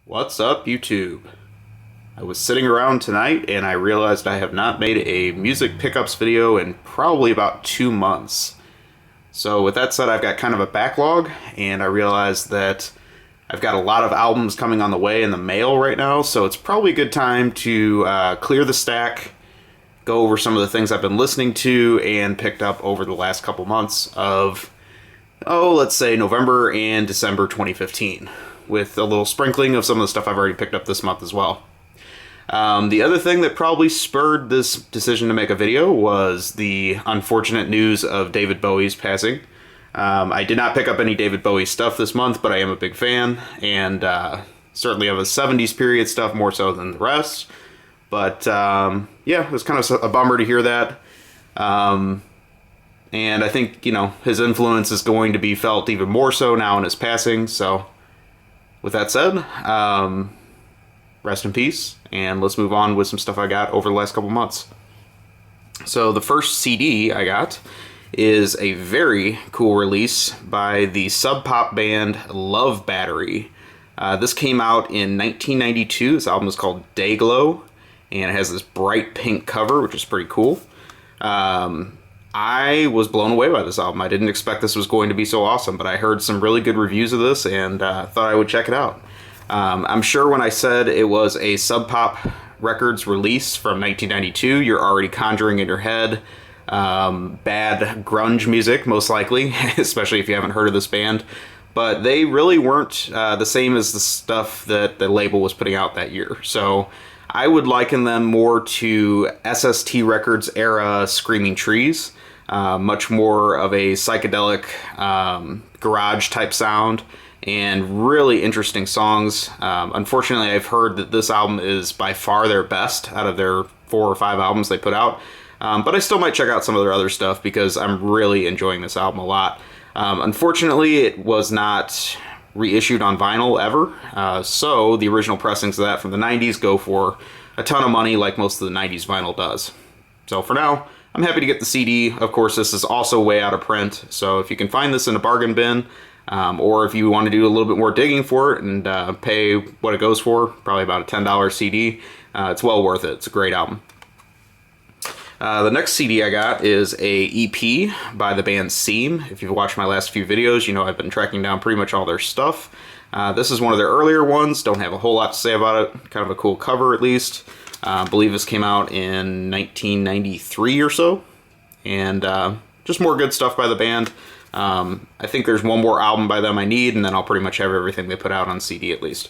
What's up, YouTube? I was sitting around tonight and I realized I have not made a music pickups video in probably about 2 months. So with that said, I've got kind of a backlog, and I realized that I've got a lot of albums coming on the way in the mail right now, so it's probably a good time to clear the stack, go over some of the things I've been listening to and picked up over the last couple months of, let's say November and December 2015, with a little sprinkling of some of the stuff I've already picked up this month as well. The other thing that probably spurred this decision to make a video was the unfortunate news of David Bowie's passing. I did not pick up any David Bowie stuff this month, but I am a big fan, and certainly of the 70s period stuff more so than the rest. But yeah, it was kind of a bummer to hear that. And I think, his influence is going to be felt even more so now in his passing. So with that said, rest in peace, and let's move on with some stuff I got over the last couple months. So the first CD I got is a very cool release by the sub-pop band Love Battery. This came out in 1992. This album is called Dayglow, and it has this bright pink cover, which is pretty cool. I was blown away by this album. I didn't expect this was going to be so awesome, but I heard some really good reviews of this and thought I would check it out. I'm sure when I said it was a Sub Pop Records release from 1992, you're already conjuring in your head bad grunge music, most likely, especially if you haven't heard of this band. But they really weren't the same as the stuff that the label was putting out that year. So I would liken them more to SST Records era Screaming Trees, much more of a psychedelic garage type sound, and really interesting songs. Unfortunately, I've heard that this album is by far their best out of their 4 or 5 albums they put out. But I still might check out some of their other stuff because I'm really enjoying this album a lot. Unfortunately, it was not reissued on vinyl ever, so the original pressings of that from the 90s go for a ton of money like most of the 90s vinyl does. So for now, I'm happy to get the CD. Of course, this is also way out of print, so if you can find this in a bargain bin, or if you want to do a little bit more digging for it and pay what it goes for, probably about a $10 CD, it's well worth it. It's a great album. The next CD I got is a EP by the band Seam. If you've watched my last few videos, you know I've been tracking down pretty much all their stuff. This is one of their earlier ones. Don't have a whole lot to say about it. Kind of a cool cover, at least. I believe this came out in 1993 or so. And just more good stuff by the band. I think there's one more album by them I need, and then I'll pretty much have everything they put out on CD at least.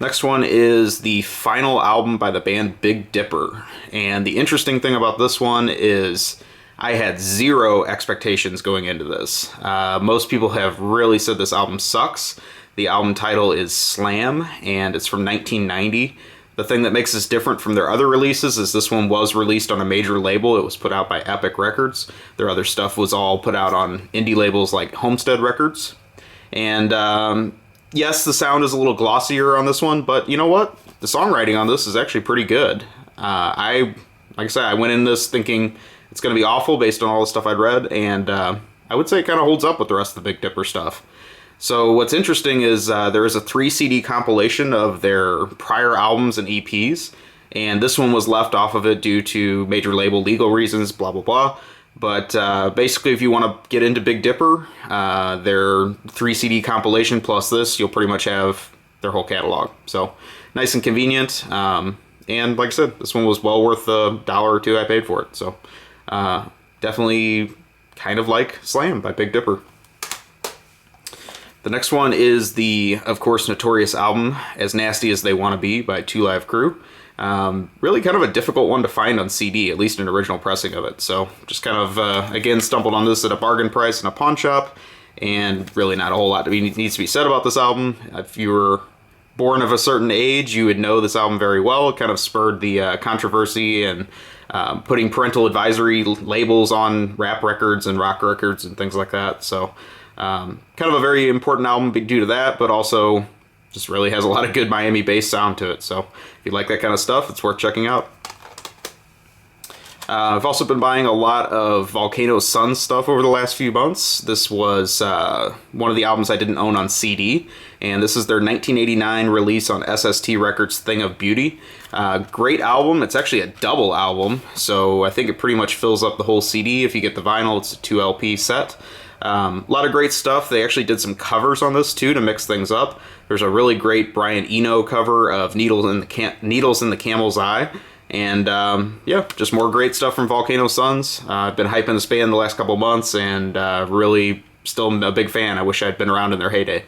Next one is the final album by the band Big Dipper. And the interesting thing about this one is I had zero expectations going into this. Most people have really said this album sucks. The album title is Slam, and it's from 1990. The thing that makes this different from their other releases is this one was released on a major label. It was put out by Epic Records. Their other stuff was all put out on indie labels like Homestead Records. And yes, the sound is a little glossier on this one, but you know what? The songwriting on this is actually pretty good. Like I said, I went in this thinking it's going to be awful based on all the stuff I'd read, and I would say it kind of holds up with the rest of the Big Dipper stuff. So what's interesting is there is a 3 CD compilation of their prior albums and EPs, and this one was left off of it due to major label legal reasons, blah, blah, blah. But basically, if you want to get into Big Dipper, their 3 CD compilation plus this, you'll pretty much have their whole catalog. So nice and convenient. And like I said, this one was well worth the $1 or $2 I paid for it. So definitely kind of like Slam by Big Dipper. The next one is the, of course, notorious album, As Nasty as They Want to Be by Two Live Crew. Really kind of a difficult one to find on CD, at least an original pressing of it. So just kind of, again, stumbled on this at a bargain price in a pawn shop, and really not a whole lot needs to be said about this album. If you were born of a certain age, you would know this album very well. It kind of spurred the controversy and putting parental advisory labels on rap records and rock records and things like that. So kind of a very important album due to that, but also just really has a lot of good Miami bass sound to it. So if you like that kind of stuff, it's worth checking out. I've also been buying a lot of Volcano Sun stuff over the last few months. This was one of the albums I didn't own on CD, and this is their 1989 release on SST Records' Thing of Beauty. Great album. It's actually a double album, so I think it pretty much fills up the whole CD. If you get the vinyl, it's a 2 LP set. A lot of great stuff. They actually did some covers on this too to mix things up. There's a really great Brian Eno cover of Needles in the Camel's Eye. And yeah, just more great stuff from Volcano Suns. I've been hyping this band the last couple months, and really still a big fan. I wish I'd been around in their heyday.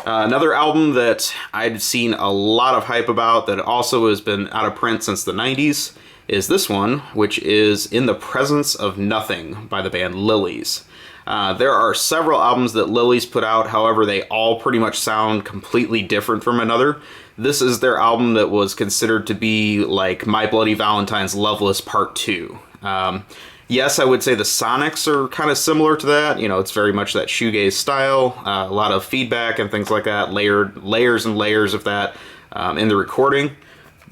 Another album that I'd seen a lot of hype about that also has been out of print since the 90s is this one, which is In the Presence of Nothing by the band Lilies. There are several albums that Lilies put out, however, they all pretty much sound completely different from another. This is their album that was considered to be like My Bloody Valentine's Loveless Part 2. Yes, I would say the sonics are kind of similar to that. You know, it's very much that shoegaze style, a lot of feedback and things like that, layers and layers of that in the recording.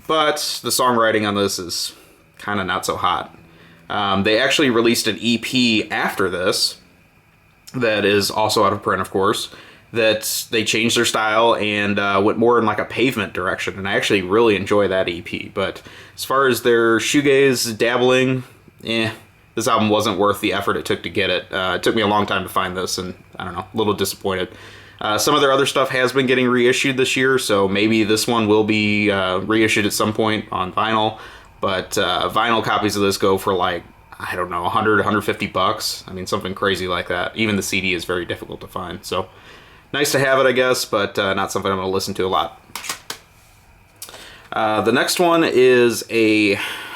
But the songwriting on this is kind of not so hot. They actually released an EP after this that is also out of print, of course, that they changed their style and went more in like a pavement direction, and I actually really enjoy that EP. But as far as their shoegaze dabbling, this album wasn't worth the effort it took to get it. It took me a long time to find this, and I don't know, a little disappointed. Some of their other stuff has been getting reissued this year, so maybe this one will be reissued at some point on vinyl. But vinyl copies of this go for like, I don't know, 100, 150 bucks. I mean, something crazy like that. Even the CD is very difficult to find. So nice to have it, I guess, but not something I'm going to listen to a lot. The next one is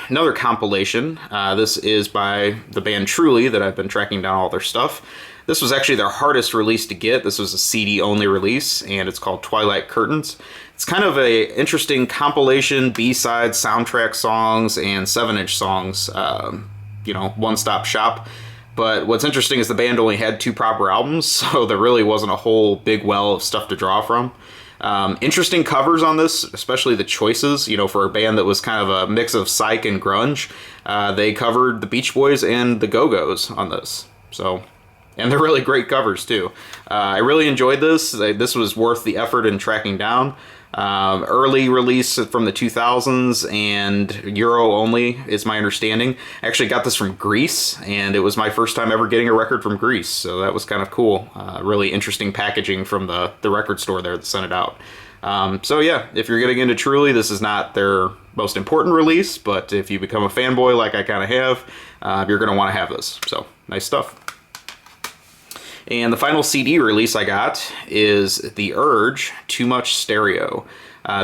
another compilation. This is by the band Truly that I've been tracking down all their stuff. This was actually their hardest release to get. This was a CD-only release, and it's called Twilight Curtains. It's kind of a interesting compilation, B-side, soundtrack songs, and 7-inch songs, one-stop shop. But what's interesting is the band only had 2 proper albums, so there really wasn't a whole big well of stuff to draw from. Interesting covers on this, especially the choices. You know, for a band that was kind of a mix of psych and grunge, they covered the Beach Boys and the Go-Go's on this. And they're really great covers, too. I really enjoyed this. This was worth the effort in tracking down. Early release from the 2000s and Euro only is my understanding. I actually got this from Greece, and it was my first time ever getting a record from Greece, so that was kind of cool. Really interesting packaging from the record store there that sent it out. So yeah, if you're getting into Truly, this is not their most important release, but if you become a fanboy like I kind of have, you're going to want to have this. So, nice stuff. And the final CD release I got is The Urge, Too Much Stereo.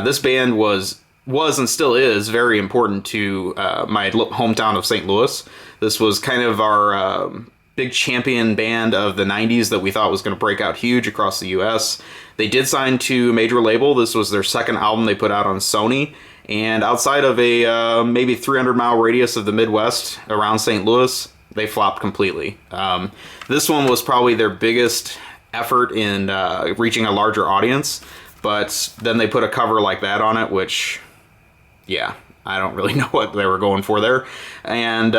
This band was and still is very important to my hometown of St. Louis. This was kind of our big champion band of the 90s that we thought was going to break out huge across the U.S. They did sign to a major label. This was their second album they put out on Sony. And outside of a maybe 300-mile radius of the Midwest around St. Louis, they flopped completely. This one was probably their biggest effort in reaching a larger audience, but then they put a cover like that on it, which, yeah, I don't really know what they were going for there. And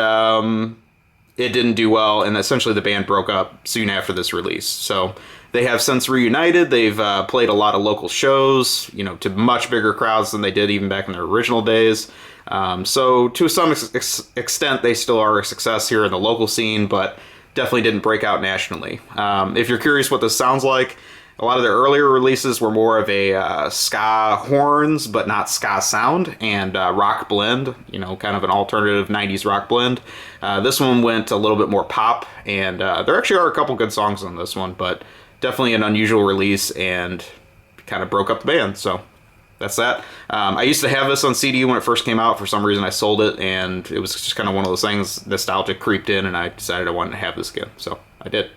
it didn't do well, and essentially the band broke up soon after this release. So they have since reunited. They've played a lot of local shows, to much bigger crowds than they did even back in their original days. So to some extent, they still are a success here in the local scene, but definitely didn't break out nationally. If you're curious what this sounds like, a lot of their earlier releases were more of a ska horns, but not ska sound, and rock blend, kind of an alternative 90s rock blend. This one went a little bit more pop, and there actually are a couple good songs on this one, but definitely an unusual release and kind of broke up the band, so that's that. I used to have this on CD when it first came out. For some reason I sold it, and it was just kind of one of those things, nostalgia creeped in, and I decided I wanted to have this again, so I did.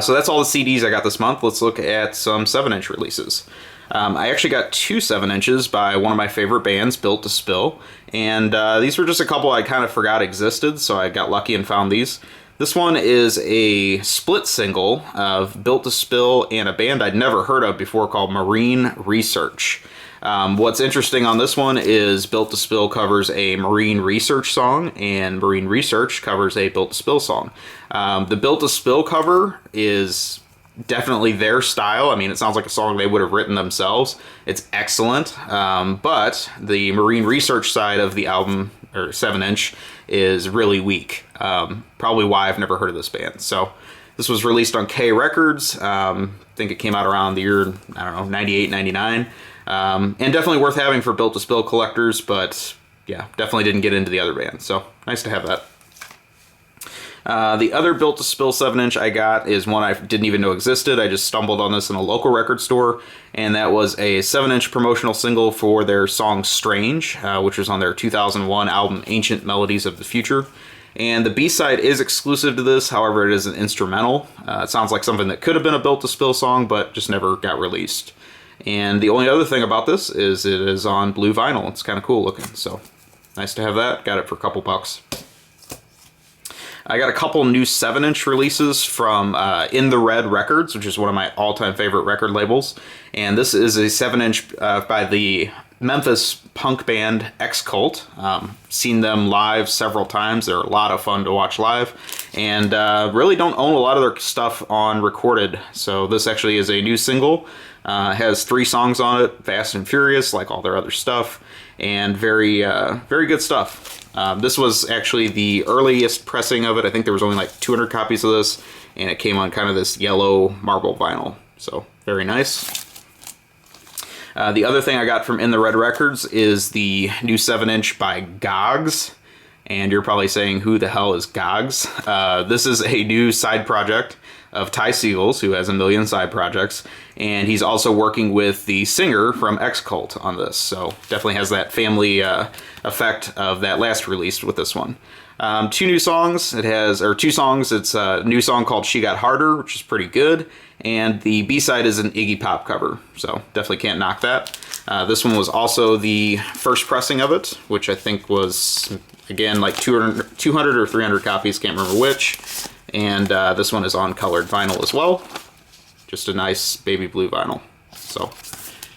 So that's all the CDs I got this month. Let's look at some 7-inch releases. I actually got 2 7-inches by one of my favorite bands, Built to Spill, and these were just a couple I kind of forgot existed, so I got lucky and found these. This one is a split single of Built to Spill and a band I'd never heard of before called Marine Research. What's interesting on this one is Built to Spill covers a Marine Research song, and Marine Research covers a Built to Spill song. The Built to Spill cover is definitely their style. I mean, it sounds like a song they would have written themselves. It's excellent, but the Marine Research side of the album, or 7-inch, is really weak. Probably why I've never heard of this band. So this was released on K Records. I think it came out around the year, I don't know, 98, 99. And definitely worth having for Built to Spill collectors, but yeah, definitely didn't get into the other bands. So nice to have that. The other Built to Spill 7-inch I got is one I didn't even know existed. I just stumbled on this in a local record store, and that was a 7-inch promotional single for their song Strange, which was on their 2001 album Ancient Melodies of the Future. And the B-side is exclusive to this, however, it is an instrumental. It sounds like something that could have been a Built to Spill song, but just never got released. And the only other thing about this is it is on blue vinyl. It's kind of cool looking, so nice to have that. Got it for a couple bucks. I got a couple new 7-inch releases from In the Red Records, which is one of my all-time favorite record labels. And this is a 7-inch by the Memphis punk band X-Cult. Seen them live several times. They're a lot of fun to watch live. And really don't own a lot of their stuff on recorded. So this actually is a new single. Has 3 songs on it, Fast and Furious, like all their other stuff, and very good stuff. This was actually the earliest pressing of it. I think there was only like 200 copies of this, and it came on kind of this yellow marble vinyl, so very nice. The other thing I got from In the Red Records is the new 7-inch by Gogs, and you're probably saying, who the hell is Gogs? This is a new side project of Ty Segall's, who has a million side projects, and he's also working with the singer from X-Cult on this, so definitely has that family effect of that last release with this one. 2 new songs. Two songs. It's a new song called She Got Harder, which is pretty good, and the B-side is an Iggy Pop cover, so definitely can't knock that. This one was also the first pressing of it, which I think was, again, like 200 or 300 copies, can't remember which. And this one is on colored vinyl as well. Just a nice baby blue vinyl. So,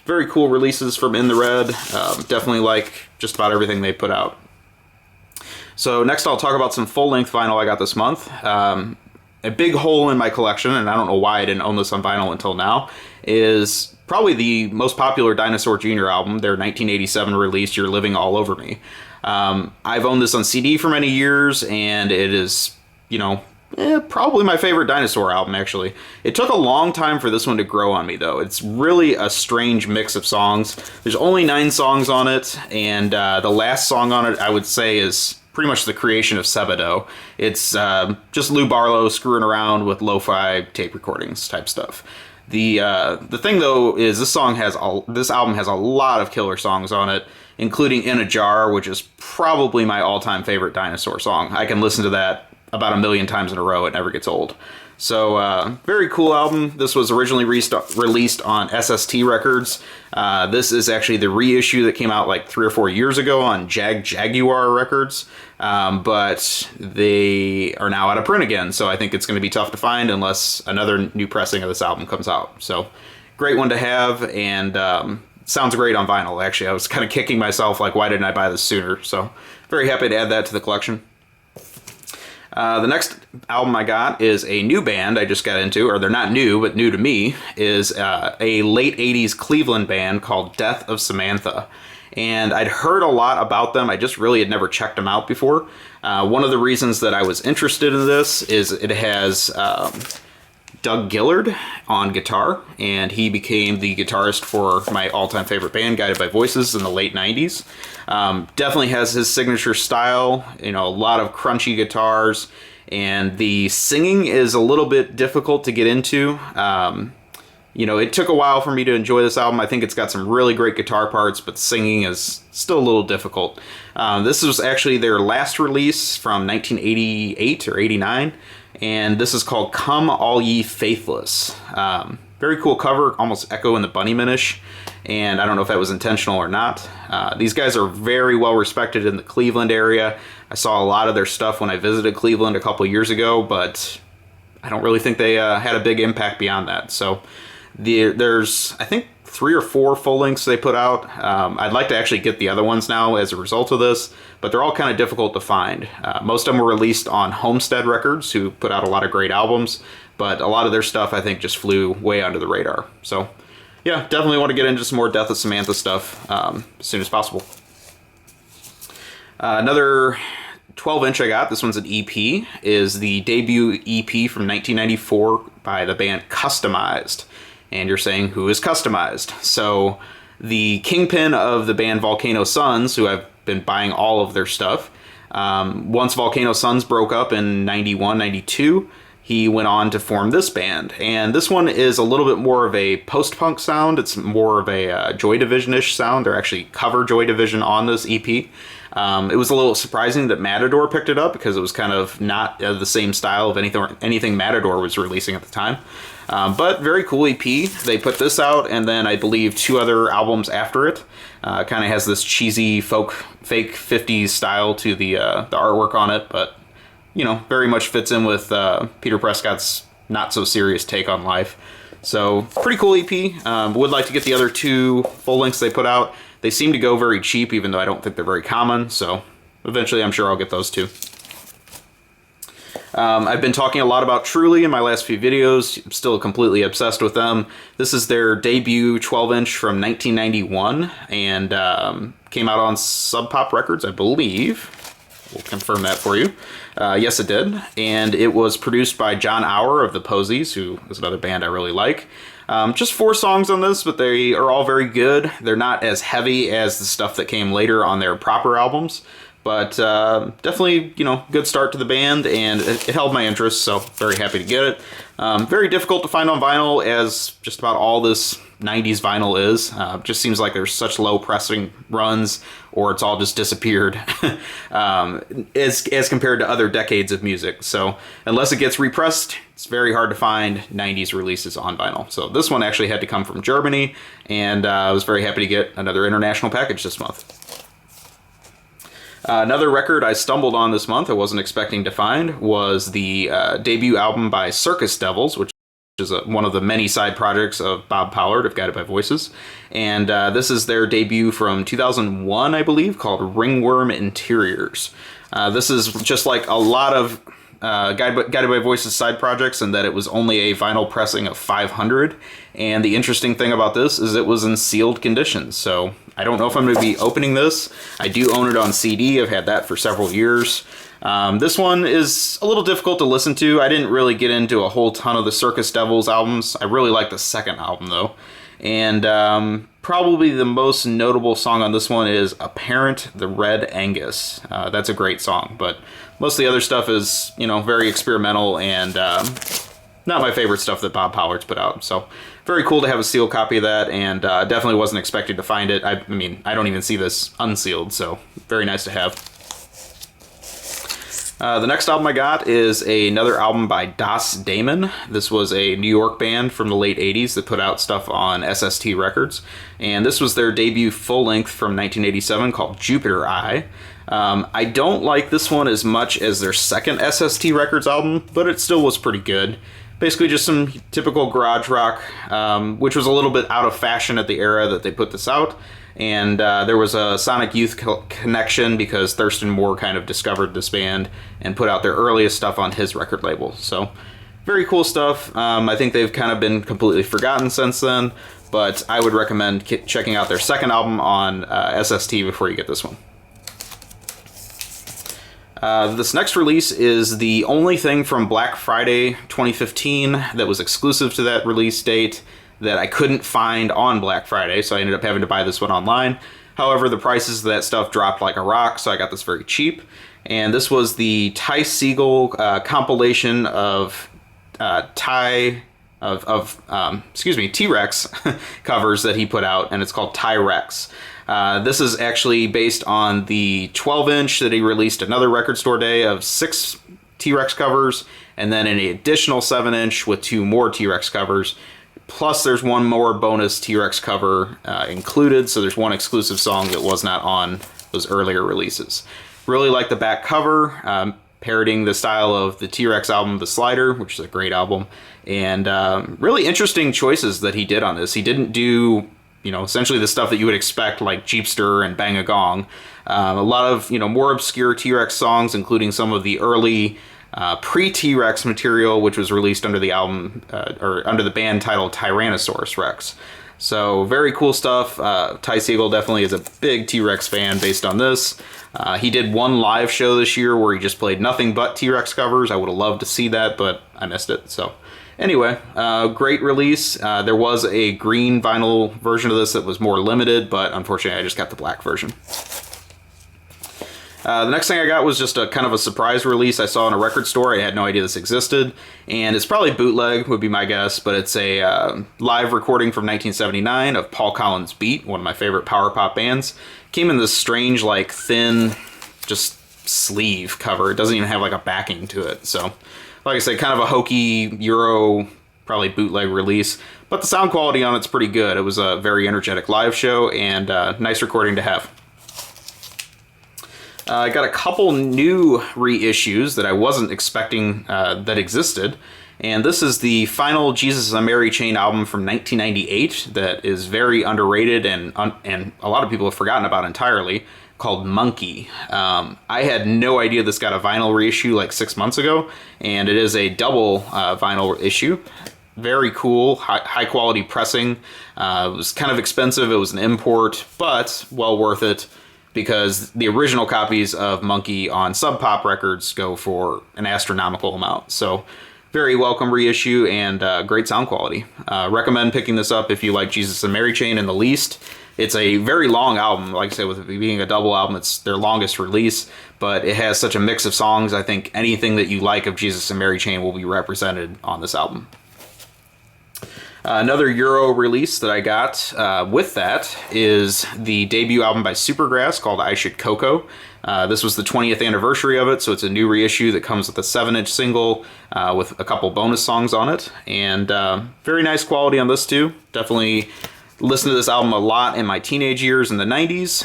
very cool releases from In the Red. Definitely like just about everything they put out. So next I'll talk about some full-length vinyl I got this month. A big hole in my collection, and I don't know why I didn't own this on vinyl until now, is probably the most popular Dinosaur Jr. album, their 1987 release, You're Living All Over Me. I've owned this on CD for many years, and it is, you know, probably my favorite Dinosaur album, actually. It took a long time for this one to grow on me, though. It's really a strange mix of songs. There's only 9 songs on it, and the last song on it, I would say, is pretty much the creation of Sebado. It's just Lou Barlow screwing around with lo-fi tape recordings type stuff. The thing, though, is this album has a lot of killer songs on it, including In a Jar, which is probably my all-time favorite Dinosaur song. I can listen to that about 1 million times in a row. It never gets old. So, very cool album. This was originally released on SST Records. This is actually the reissue that came out like 3 or 4 years ago on Jaguar Records. But they are now out of print again, so I think it's going to be tough to find unless another new pressing of this album comes out. So, great one to have, and sounds great on vinyl, actually. I was kind of kicking myself, like, why didn't I buy this sooner? So, very happy to add that to the collection. The next album I got is a new band I just got into, or they're not new, but new to me, is a late 80s Cleveland band called Death of Samantha. And I'd heard a lot about them, I just really had never checked them out before. One of the reasons that I was interested in this is it has Doug Gillard on guitar, and he became the guitarist for my all-time favorite band, Guided by Voices, in the late 90s. Definitely has his signature style, you know, a lot of crunchy guitars, and the singing is a little bit difficult to get into. You know, it took a while for me to enjoy this album. I think it's got some really great guitar parts, but the singing is still a little difficult. This was actually their last release from 1988 or 89, and this is called Come All Ye Faithless. Very cool cover, almost echoing the Bunnyman-ish, and I don't know if that was intentional or not. These guys are very well respected in the Cleveland area. I saw a lot of their stuff when I visited Cleveland a couple years ago, but I don't really think they had a big impact beyond that. So there's, I think, 3 or 4 full lengths they put out. I'd like to actually get the other ones now as a result of this, but they're all kind of difficult to find. Most of them were released on Homestead Records, who put out a lot of great albums, but a lot of their stuff I think just flew way under the radar. So yeah, definitely want to get into some more Death of Samantha stuff as soon as possible. Another 12-inch I got, this one's an EP, is the debut EP from 1994 by the band Customized. And you're saying, who is Customized? So the kingpin of the band Volcano Suns, who I've been buying all of their stuff, once Volcano Suns broke up in 91, 92, he went on to form this band. And this one is a little bit more of a post-punk sound. It's more of a Joy Division-ish sound. They're actually cover Joy Division on this EP. It was a little surprising that Matador picked it up because it was kind of not the same style of anything Matador was releasing at the time. But very cool EP. They put this out, and then I believe 2 other albums after it. Kind of has this cheesy fake 50s style to the artwork on it, but you know, very much fits in with Peter Prescott's not so serious take on life. So pretty cool EP. Would like to get the other 2 full lengths they put out. They seem to go very cheap, even though I don't think they're very common. So eventually, I'm sure I'll get those too. I've been talking a lot about Truly in my last few videos. I'm still completely obsessed with them. This is their debut 12-inch from 1991 and came out on Sub Pop Records, I believe. We'll confirm that for you. Yes, it did. And it was produced by John Auer of the Posies, who is another band I really like. Just 4 songs on this, but they are all very good. They're not as heavy as the stuff that came later on their proper albums. But definitely, you know, good start to the band, and it held my interest, so very happy to get it. Very difficult to find on vinyl, as just about all this 90s vinyl is. Just seems like there's such low pressing runs, or it's all just disappeared as compared to other decades of music. So unless it gets repressed, it's very hard to find 90s releases on vinyl. So this one actually had to come from Germany, and I was very happy to get another international package this month. Another record I stumbled on this month I wasn't expecting to find was the debut album by Circus Devils, which is one of the many side projects of Bob Pollard of Guided by Voices. And this is their debut from 2001, I believe, called Ringworm Interiors. This is just like a lot of Guided by Voices side projects in that it was only a vinyl pressing of 500. And the interesting thing about this is it was in sealed condition. So I don't know if I'm going to be opening this. I do own it on CD. I've had that for several years. This one is a little difficult to listen to. I didn't really get into a whole ton of the Circus Devils albums. I really like the second album, though. And probably the most notable song on this one is Apparent the Red Angus. That's a great song, but most of the other stuff is, you know, very experimental and not my favorite stuff that Bob Pollard's put out. So very cool to have a sealed copy of that, and definitely wasn't expecting to find it. I mean, I don't even see this unsealed, so very nice to have. The next album I got is another album by Das Damon. This was a New York band from the late 80s that put out stuff on SST Records, and this was their debut full-length from 1987 called Jupiter Eye. I don't like this one as much as their second SST Records album, but it still was pretty good. Basically just some typical garage rock, which was a little bit out of fashion at the era that they put this out. And there was a Sonic Youth connection because Thurston Moore kind of discovered this band and put out their earliest stuff on his record label. So very cool stuff. I think they've kind of been completely forgotten since then, but I would recommend checking out their second album on SST before you get this one. This next release is the only thing from Black Friday 2015 that was exclusive to that release date that I couldn't find on Black Friday, so I ended up having to buy this one online. However, the prices of that stuff dropped like a rock, so I got this very cheap. And this was the Ty Segall compilation of T-Rex covers that he put out, and it's called Ty-Rex. This is actually based on the 12-inch that he released another record store day of 6 T-Rex covers, and then an additional 7-inch with 2 more T-Rex covers. Plus, there's one more bonus T-Rex cover included, so there's one exclusive song that was not on those earlier releases. Really like the back cover, parodying the style of the T-Rex album, The Slider, which is a great album, and really interesting choices that he did on this. He didn't do essentially the stuff that you would expect, like Jeepster and Bang a Gong. A lot of, more obscure T-Rex songs, including some of the early pre-T-Rex material, which was released under the album, or under the band title Tyrannosaurus Rex. So very cool stuff. Ty Segall definitely is a big T-Rex fan based on this. He did one live show this year where he just played nothing but T-Rex covers. I would have loved to see that, but I missed it. So anyway, great release. There was a green vinyl version of this that was more limited, but unfortunately I just got the black version. The next thing I got was just a kind of a surprise release I saw in a record store. I had no idea this existed, and it's probably bootleg would be my guess, but it's a live recording from 1979 of Paul Collins' Beat, one of my favorite power pop bands. Came in this strange, like, thin, just sleeve cover. It doesn't even have like a backing to it. So, like I said, kind of a hokey Euro, probably bootleg release, but the sound quality on it's pretty good. It was a very energetic live show and nice recording to have. I got a couple new reissues that I wasn't expecting that existed. And this is the final Jesus and Mary Chain album from 1998 that is very underrated and a lot of people have forgotten about entirely, called Monkey. I had no idea this got a vinyl reissue like 6 months ago, and it is a double vinyl issue. Very cool, high quality pressing. It was kind of expensive, it was an import, but well worth it, because the original copies of Monkey on Sub Pop Records go for an astronomical amount. So very welcome reissue and great sound quality. Recommend picking this up if you like Jesus and Mary Chain in the least. It's a very long album. Like I said, with it being a double album, it's their longest release, but it has such a mix of songs. I think anything that you like of Jesus and Mary Chain will be represented on this album. Another Euro release that I got with that is the debut album by Supergrass called I Should Coco. This was the 20th anniversary of it, so it's a new reissue that comes with a 7-inch single with a couple bonus songs on it. And very nice quality on this too. Definitely listened to this album a lot in my teenage years in the 90s.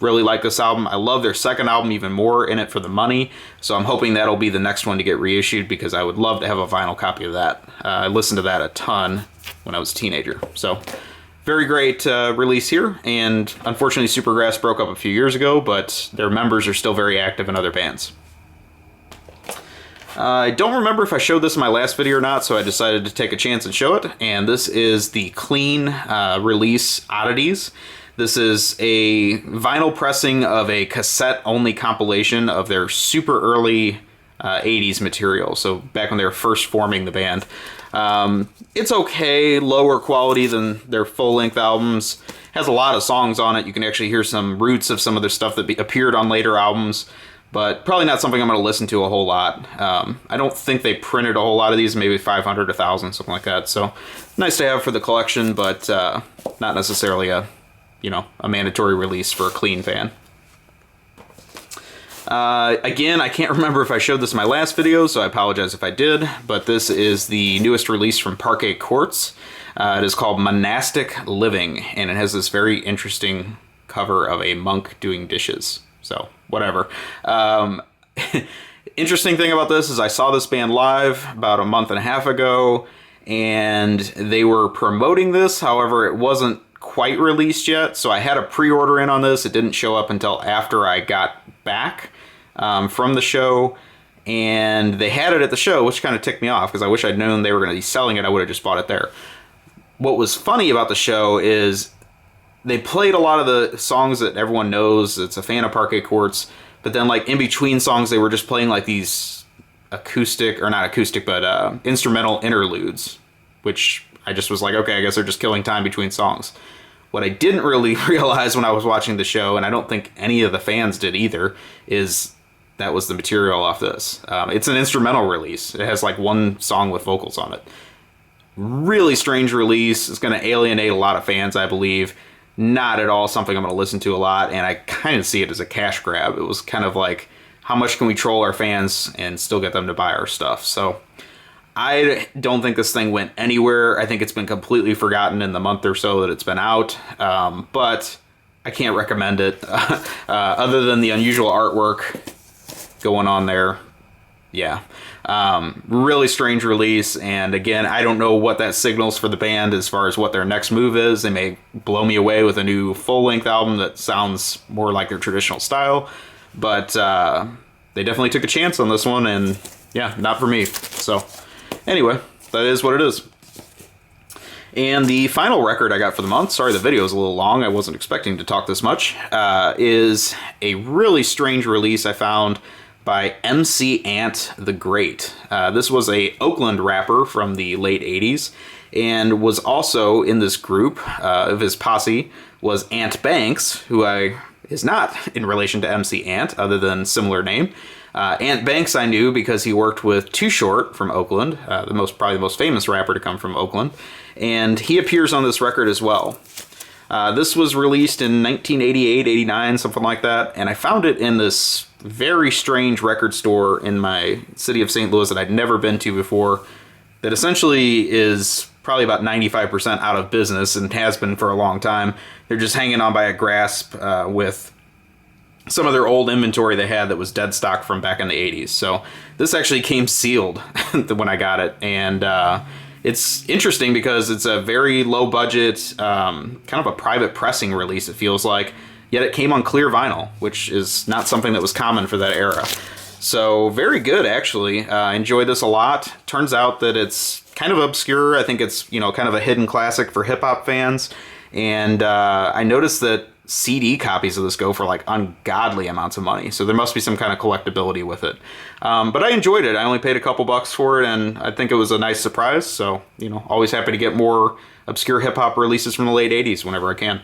Really like this album. I love their second album even more, In It for the Money. So I'm hoping that'll be the next one to get reissued, because I would love to have a vinyl copy of that. I listened to that a ton when I was a teenager. So very great release here. And unfortunately Supergrass broke up a few years ago, but their members are still very active in other bands. I don't remember if I showed this in my last video or not, so I decided to take a chance and show it. And this is the clean release Oddities. This is a vinyl pressing of a cassette-only compilation of their super early 80s material, so back when they were first forming the band. It's okay, lower quality than their full-length albums. Has a lot of songs on it. You can actually hear some roots of some of their stuff that appeared on later albums, but probably not something I'm going to listen to a whole lot. I don't think they printed a whole lot of these, maybe 500, 1,000, something like that. So nice to have for the collection, but not necessarily a mandatory release for a clean fan. Again, I can't remember if I showed this in my last video, so I apologize if I did, but this is the newest release from Parquet Courts. It is called Monastic Living, and it has this very interesting cover of a monk doing dishes. So, whatever. Interesting thing about this is I saw this band live about a month and a half ago, and they were promoting this. However, it wasn't quite released yet, so I had a pre-order in on this. It didn't show up until after I got back from the show, and they had it at the show, which kind of ticked me off because I wish I'd known they were going to be selling it. I would have just bought it there. What was funny about the show is they played a lot of the songs that everyone knows. It's a fan of Parquet Courts, but then like in between songs they were just playing like these acoustic, or not acoustic, but instrumental interludes, which I just was like, okay, I guess they're just killing time between songs. What I didn't really realize when I was watching the show, and I don't think any of the fans did either, is that was the material off this. It's an instrumental release. It has like one song with vocals on it. Really strange release. It's going to alienate a lot of fans, I believe. Not at all something I'm going to listen to a lot, and I kind of see it as a cash grab. It was kind of like, how much can we troll our fans and still get them to buy our stuff? So I don't think this thing went anywhere. I think it's been completely forgotten in the month or so that it's been out, but I can't recommend it. Other than the unusual artwork going on there, Yeah. Really strange release, and again, I don't know what that signals for the band as far as what their next move is. They may blow me away with a new full-length album that sounds more like their traditional style, but they definitely took a chance on this one, and yeah, not for me. So anyway, that is what it is. And the final record I got for the month, sorry the video is a little long, I wasn't expecting to talk this much, is a really strange release I found by MC Ant the Great. This was a Oakland rapper from the late 80s, and was also in this group of his posse was Ant Banks, who is not in relation to MC Ant, other than similar name. Ant Banks I knew because he worked with Too Short from Oakland, probably the most famous rapper to come from Oakland, and he appears on this record as well. This was released in 1988, 89, something like that, and I found it in this very strange record store in my city of St. Louis that I'd never been to before, that essentially is probably about 95% out of business and has been for a long time. They're just hanging on by a grasp with some of their old inventory they had that was dead stock from back in the 80s. So this actually came sealed when I got it, and it's interesting because it's a very low budget, kind of a private pressing release, it feels like, yet it came on clear vinyl, which is not something that was common for that era. So very good, actually. I enjoyed this a lot. Turns out that it's kind of obscure. I think it's, kind of a hidden classic for hip-hop fans. And I noticed that CD copies of this go for like ungodly amounts of money, so there must be some kind of collectability with it. But I enjoyed it. I only paid a couple bucks for it, and I think it was a nice surprise. So, always happy to get more obscure hip-hop releases from the late 80s whenever I can.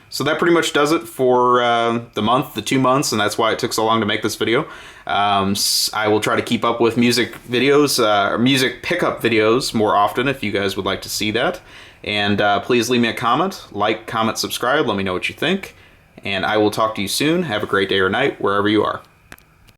So that pretty much does it for the 2 months, and that's why it took so long to make this video. I will try to keep up with music videos, or music pickup videos more often if you guys would like to see that. And please leave me a comment, comment, subscribe, let me know what you think. And I will talk to you soon. Have a great day or night, wherever you are.